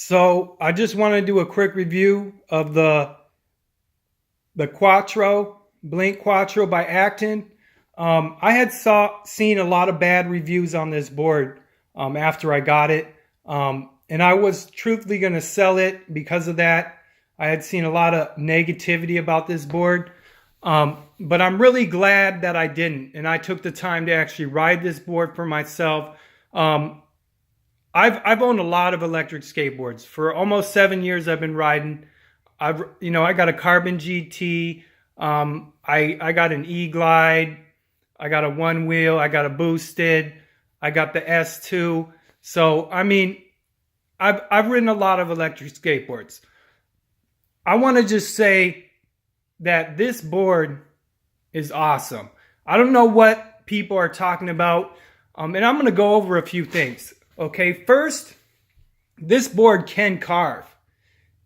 So I just want to do a quick review of the qu4tro, Blink qu4tro by Acton. I had seen a lot of bad reviews on this board after I got it. And I was truthfully going to sell it because of that. I had seen a lot of negativity about this board. But I'm really glad that I didn't. And I took the time to actually ride this board for myself. I've owned a lot of electric skateboards. For almost 7 years I've been riding. I got a Carbon GT. I got an E-Glide. I got a one wheel. I got a boosted. I got the S2. So, I mean, I've ridden a lot of electric skateboards. I want to just say that this board is awesome. I don't know what people are talking about. And I'm going to go over a few things. Okay, first, this board can carve.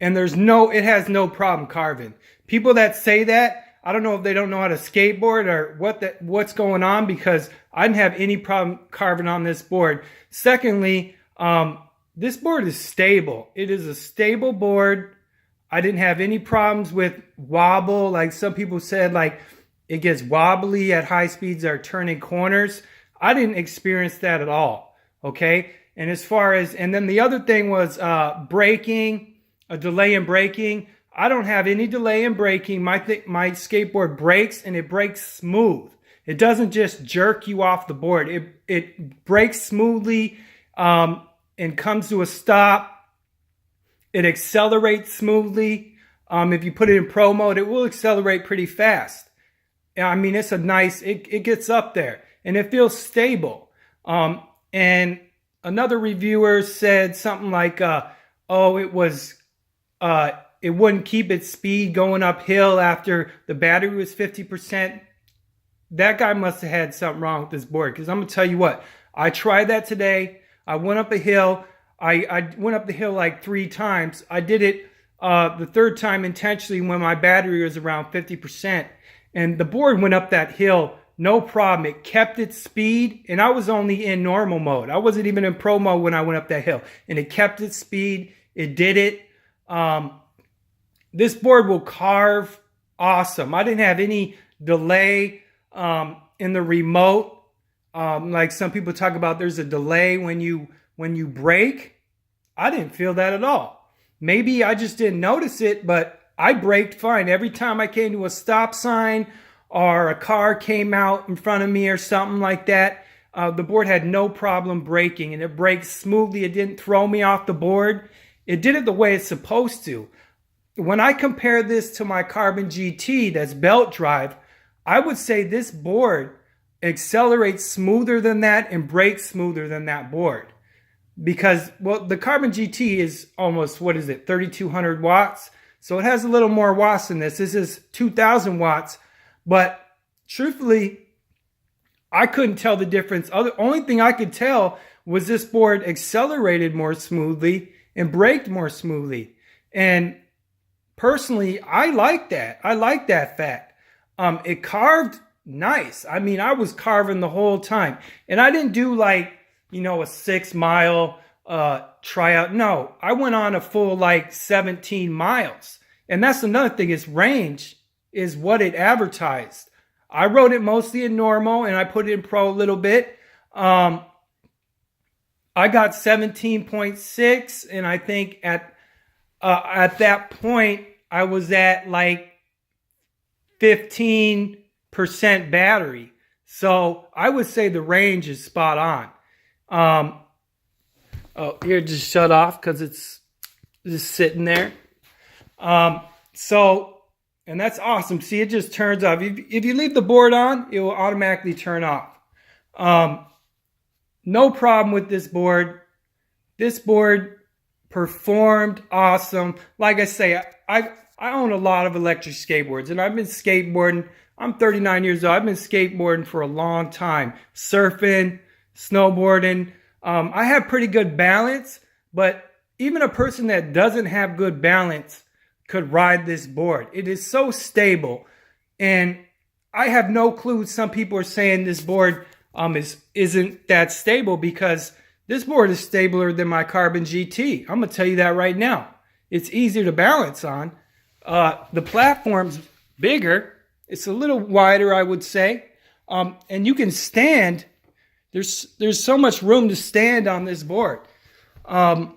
And it has no problem carving. People that say that, I don't know if they don't know how to skateboard or what's going on, because I didn't have any problem carving on this board. Secondly, this board is stable. It is a stable board. I didn't have any problems with wobble. Like some people said, like it gets wobbly at high speeds or turning corners. I didn't experience that at all. Okay. And and then the other thing was braking, a delay in braking. I don't have any delay in braking. My skateboard brakes, and it brakes smooth. It doesn't just jerk you off the board. It brakes smoothly and comes to a stop. It accelerates smoothly. If you put it in pro mode, it will accelerate pretty fast. I mean, it's it gets up there, and it feels stable. And another reviewer said something like, it wouldn't keep its speed going uphill after the battery was 50%. That guy must have had something wrong with this board, because I'm going to tell you what. I tried that today. I went up a hill. I went up the hill like 3 times. I did it the third time intentionally when my battery was around 50%. And the board went up that hill, no problem. It kept its speed, and I was only in normal mode. I wasn't even in pro mode when I went up that hill. And it kept its speed. It did it. This board will carve awesome. I didn't have any delay in the remote. Like some people talk about, there's a delay when you brake. I didn't feel that at all. Maybe I just didn't notice it, but I braked fine. Every time I came to a stop sign or a car came out in front of me or something like that, the board had no problem braking, and it braked smoothly. It didn't throw me off the board. It did it the way it's supposed to. When I compare this to my Carbon GT that's belt drive, I would say this board accelerates smoother than that and brakes smoother than that board. Because, well, the Carbon GT is almost, 3,200 watts. So it has a little more watts than this. This is 2,000 watts. But truthfully, I couldn't tell the difference. The only thing I could tell was this board accelerated more smoothly and braked more smoothly. And personally, I like that. I like that fact. It carved nice. I mean, I was carving the whole time. And I didn't do like, a 6 mile tryout. No, I went on a full 17 miles. And that's another thing, its range is what it advertised. I rode it mostly in normal, and I put it in pro a little bit. I got 17.6, and I think at that point I was at 15% battery. So I would say the range is spot on. Here, just shut off because it's just sitting there. And that's awesome. See, it just turns off. If you leave the board on, it will automatically turn off. No problem with this board. This board performed awesome. Like I say, I own a lot of electric skateboards, and I've been skateboarding. I'm 39 years old. I've been skateboarding for a long time. Surfing, snowboarding. I have pretty good balance, but even a person that doesn't have good balance could ride this board. It is so stable, and I have no clue. Some people are saying this board isn't that stable because This board is stabler than my Carbon GT. I'm going to tell you that right now. It's easier to balance on. The platform's bigger. It's a little wider, I would say. And you can stand. There's so much room to stand on this board. Like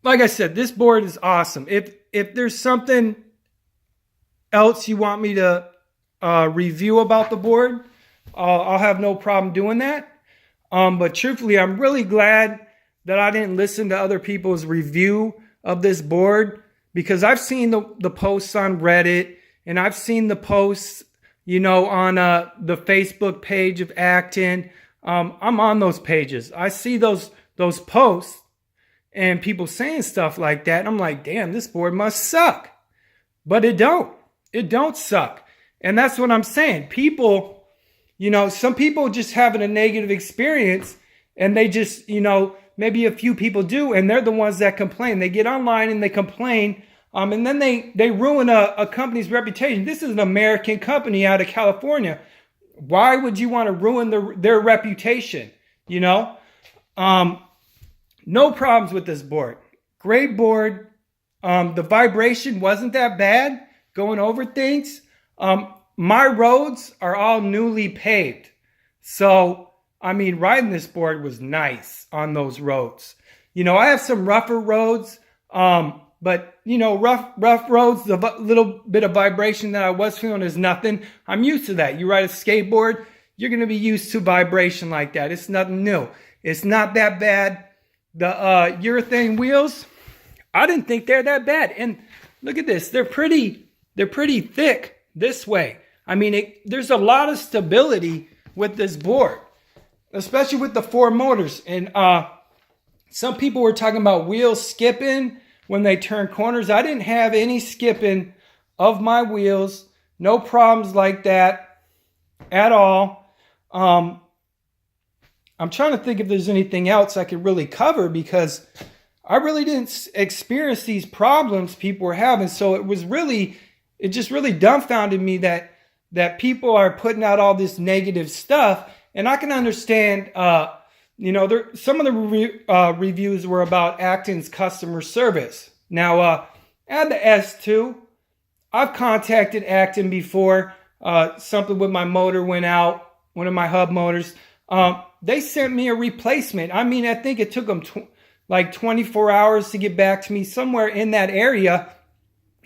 I said, this board is awesome. If there's something else you want me to review about the board, I'll have no problem doing that. But truthfully, I'm really glad that I didn't listen to other people's review of this board, because I've seen the posts on Reddit, and I've seen the posts, on the Facebook page of Acton. I'm on those pages. I see those posts and people saying stuff like that. I'm like, damn, this board must suck. But it don't. It don't suck. And that's what I'm saying. People, some people just having a negative experience, and they just, maybe a few people do, and they're the ones that complain. They get online and they complain, and then they ruin a company's reputation. This is an American company out of California. Why would you want to ruin their reputation? No problems with this board. Great board. The vibration wasn't that bad going over things. My roads are all newly paved. So, riding this board was nice on those roads. I have some rougher roads, but, rough roads, the little bit of vibration that I was feeling is nothing. I'm used to that. You ride a skateboard, you're going to be used to vibration like that. It's nothing new. It's not that bad. The urethane wheels, I didn't think they're that bad. And look at this. They're pretty thick this way. There's a lot of stability with this board, especially with the 4 motors. And some people were talking about wheels skipping when they turn corners. I didn't have any skipping of my wheels. No problems like that at all. I'm trying to think if there's anything else I could really cover, because I really didn't experience these problems people were having. So it just really dumbfounded me that people are putting out all this negative stuff. And I can understand, some of the reviews were about Acton's customer service. Now, add the S2. I've contacted Acton before. Something with my motor went out, one of my hub motors. They sent me a replacement. I think it took them 24 hours to get back to me, somewhere in that area.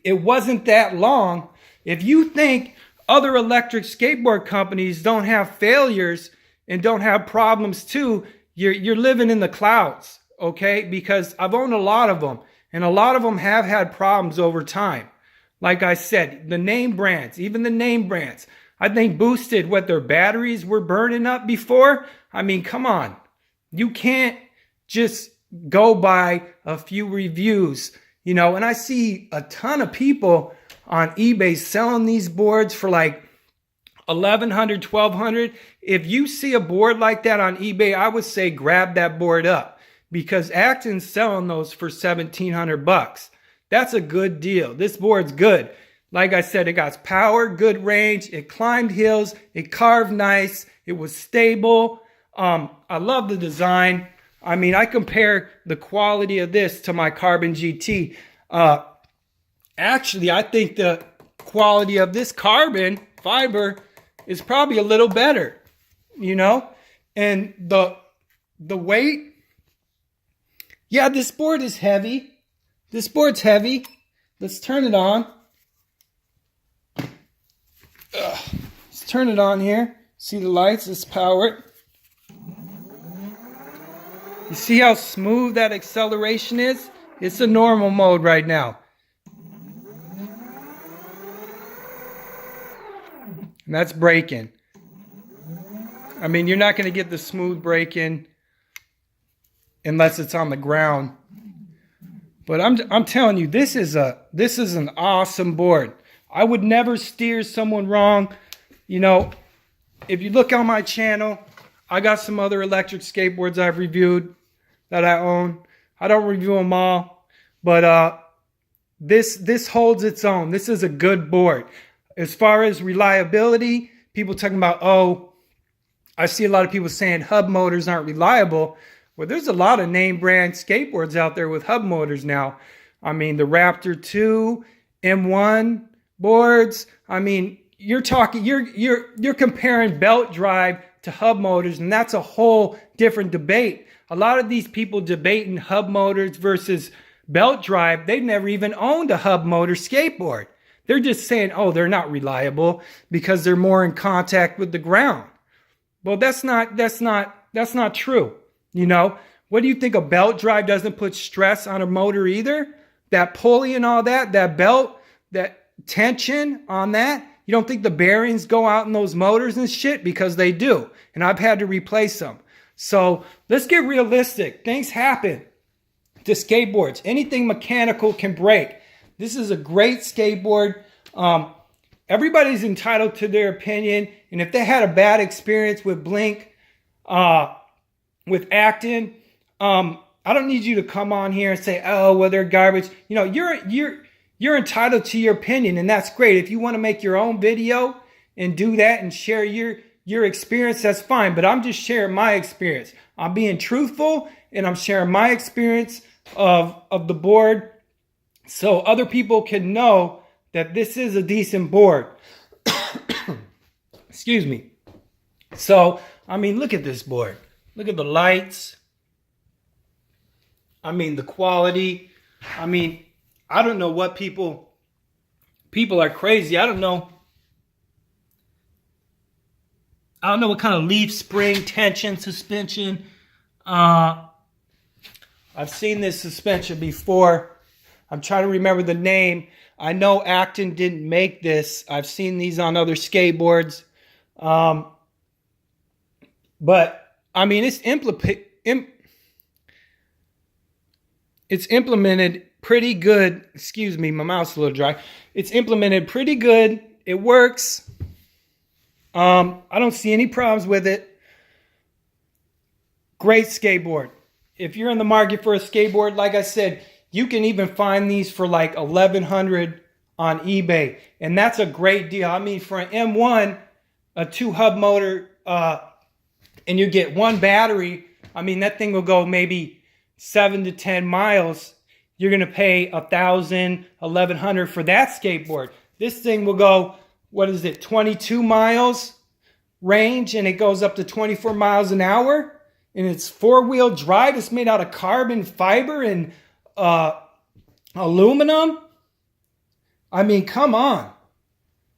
It wasn't that long. If you think other electric skateboard companies don't have failures and don't have problems too, you're living in the clouds, okay? Because I've owned a lot of them, and a lot of them have had problems over time. Like I said, the name brands, even the name brands, I think boosted what their batteries were burning up before. Come on. You can't just go by a few reviews, and I see a ton of people on eBay selling these boards for like $1,100, $1,200. If you see a board like that on eBay, I would say grab that board up, because Acton's selling those for $1,700. That's a good deal. This board's good. Like I said, it got power, good range. It climbed hills. It carved nice. It was stable. I love the design. I compare the quality of this to my Carbon GT. Actually, I think the quality of this carbon fiber is probably a little better, and the weight. Yeah, this board is heavy. This board's heavy. Let's turn it on. Let's turn it on here. See the lights? Let's power it. You see how smooth that acceleration is? It's a normal mode right now. And that's braking. You're not going to get the smooth braking unless it's on the ground. But I'm telling you, this is an awesome board. I would never steer someone wrong. If you look on my channel, I got some other electric skateboards I've reviewed that I own. I don't review them all, but this holds its own. This is a good board. As far as reliability, people talking about, I see a lot of people saying hub motors aren't reliable. Well, there's a lot of name brand skateboards out there with hub motors now. I mean, the Raptor 2, M1 boards. I mean, you're comparing belt drive to hub motors, and that's a whole different debate. A lot of these people debating hub motors versus belt drive, they've never even owned a hub motor skateboard. They're just saying, oh, they're not reliable because they're more in contact with the ground. Well, that's not true. You know, what do you think? A belt drive doesn't put stress on a motor either? That pulley and all that, that belt, that tension on that. You don't think the bearings go out in those motors and shit? Because they do. And I've had to replace them. So let's get realistic. Things happen to skateboards. Anything mechanical can break. This is a great skateboard. Everybody's entitled to their opinion. And if they had a bad experience with Blink, with Acton, I don't need you to come on here and say, oh, well, they're garbage. You know, you're entitled to your opinion, and that's great. If you want to make your own video and do that and share your experience, that's fine. But I'm just sharing my experience. I'm being truthful, and I'm sharing my experience of the board so other people can know that this is a decent board. Excuse me. So, I mean, look at this board. Look at the lights. I mean, the quality. I mean, I don't know what people are crazy. I don't know what kind of leaf spring tension suspension. I've seen this suspension before. I'm trying to remember the name. I know Acton didn't make this. I've seen these on other skateboards. But, I mean, it's implemented pretty good. Excuse me, my mouth's a little dry. It's implemented pretty good. It works. I don't see any problems with it. Great skateboard. If you're in the market for a skateboard, like I said, you can even find these for like $1,100 on eBay. And that's a great deal. I mean, for an M1, a 2-hub motor, and you get one battery, I mean, that thing will go maybe 7 to 10 miles. You're going to pay $1,000, $1,100 for that skateboard. This thing will go, 22 miles range, and it goes up to 24 miles an hour. And it's 4-wheel drive. It's made out of carbon fiber and aluminum. I mean, come on.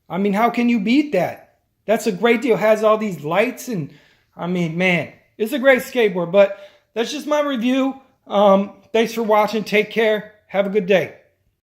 I mean, how can you beat that? That's a great deal. It has all these lights, and I mean, man, it's a great skateboard. But that's just my review. Thanks for watching. Take care. Have a good day.